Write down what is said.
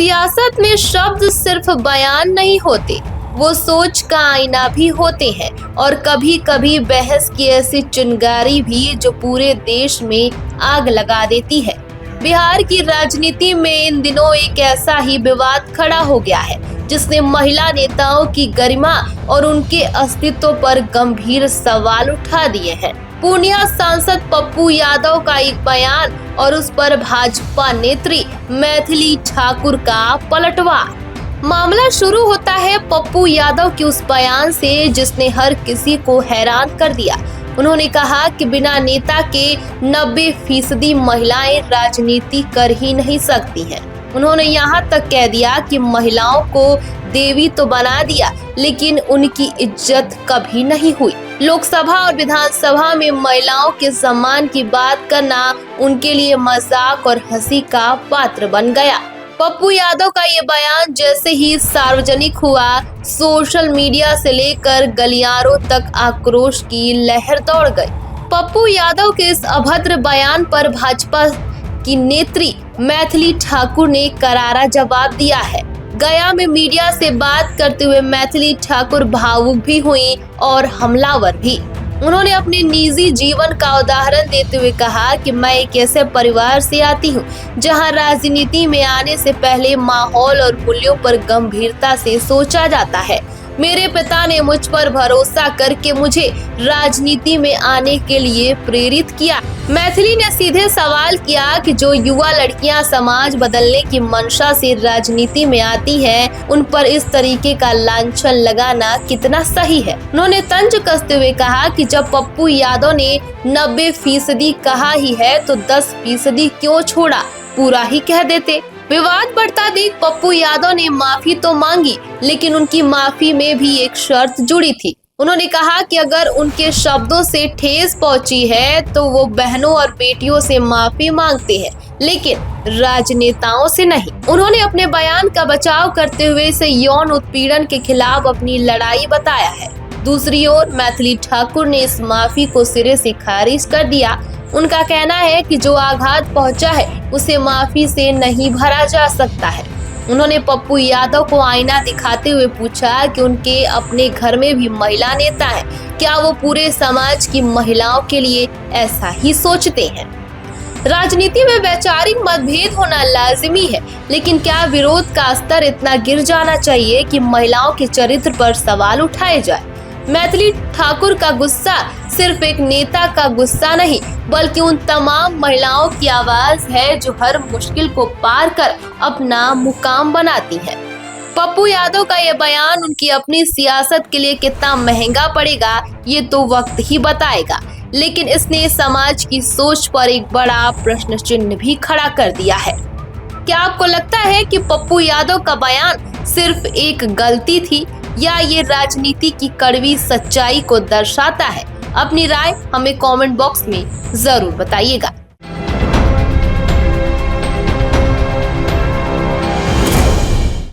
सियासत में शब्द सिर्फ बयान नहीं होते, वो सोच का आईना भी होते हैं और कभी कभी बहस की ऐसी चिंगारी भी जो पूरे देश में आग लगा देती है। बिहार की राजनीति में इन दिनों एक ऐसा ही विवाद खड़ा हो गया है जिसने महिला नेताओं की गरिमा और उनके अस्तित्व पर गंभीर सवाल उठा दिए हैं। पूर्णिया सांसद पप्पू यादव का एक बयान और उस पर भाजपा नेत्री मैथिली ठाकुर का पलटवार। मामला शुरू होता है पप्पू यादव के उस बयान से जिसने हर किसी को हैरान कर दिया। उन्होंने कहा कि बिना नेता के 90% महिलाएं राजनीति कर ही नहीं सकती हैं। उन्होंने यहाँ तक कह दिया कि महिलाओं को देवी तो बना दिया लेकिन उनकी इज्जत कभी नहीं हुई। लोकसभा और विधानसभा में महिलाओं के सम्मान की बात करना उनके लिए मजाक और हंसी का पात्र बन गया। पप्पू यादव का ये बयान जैसे ही सार्वजनिक हुआ, सोशल मीडिया से लेकर गलियारों तक आक्रोश की लहर दौड़ गई। पप्पू यादव के इस अभद्र बयान पर भाजपा की नेत्री मैथिली ठाकुर ने करारा जवाब दिया है। गया में मीडिया से बात करते हुए मैथिली ठाकुर भावुक भी हुई और हमलावर भी। उन्होंने अपने निजी जीवन का उदाहरण देते हुए कहा कि मैं एक ऐसे परिवार से आती हूँ जहाँ राजनीति में आने से पहले माहौल और मूल्यों पर गंभीरता से सोचा जाता है। मेरे पिता ने मुझ पर भरोसा करके मुझे राजनीति में आने के लिए प्रेरित किया। मैथिली ने सीधे सवाल किया कि जो युवा लड़कियां समाज बदलने की मंशा से राजनीति में आती हैं, उन पर इस तरीके का लांछन लगाना कितना सही है। उन्होंने तंज कसते हुए कहा कि जब पप्पू यादव ने 90% कहा ही है तो 10% क्यों छोड़ा, पूरा ही कह देते। विवाद बढ़ता देख पप्पू यादव ने माफी तो मांगी लेकिन उनकी माफी में भी एक शर्त जुड़ी थी। उन्होंने कहा कि अगर उनके शब्दों से ठेस पहुंची है तो वो बहनों और बेटियों से माफी मांगते हैं लेकिन राजनेताओं से नहीं। उन्होंने अपने बयान का बचाव करते हुए इसे यौन उत्पीड़न के खिलाफ अपनी लड़ाई बताया है। दूसरी ओर मैथिली ठाकुर ने इस माफी को सिरे से खारिज कर दिया। उनका कहना है कि जो आघात पहुंचा है उसे माफी से नहीं भरा जा सकता है। उन्होंने पप्पू यादव को आईना दिखाते हुए पूछा कि उनके अपने घर में भी महिला नेता हैं, क्या वो पूरे समाज की महिलाओं के लिए ऐसा ही सोचते हैं। राजनीति में वैचारिक मतभेद होना लाजिमी है लेकिन क्या विरोध का स्तर इतना गिर जाना चाहिए कि महिलाओं के चरित्र पर सवाल उठाए जाए। मैथिली ठाकुर का गुस्सा सिर्फ एक नेता का गुस्सा नहीं बल्कि उन तमाम महिलाओं की आवाज है जो हर मुश्किल को पार कर अपना मुकाम बनाती हैं। पप्पू यादव का ये बयान उनकी अपनी सियासत के लिए कितना महंगा पड़ेगा ये तो वक्त ही बताएगा, लेकिन इसने समाज की सोच पर एक बड़ा प्रश्न चिन्ह भी खड़ा कर दिया है। क्या आपको लगता है कि पप्पू यादव का बयान सिर्फ एक गलती थी या ये राजनीति की कड़वी सच्चाई को दर्शाता है? अपनी राय हमें कमेंट बॉक्स में जरूर बताइएगा।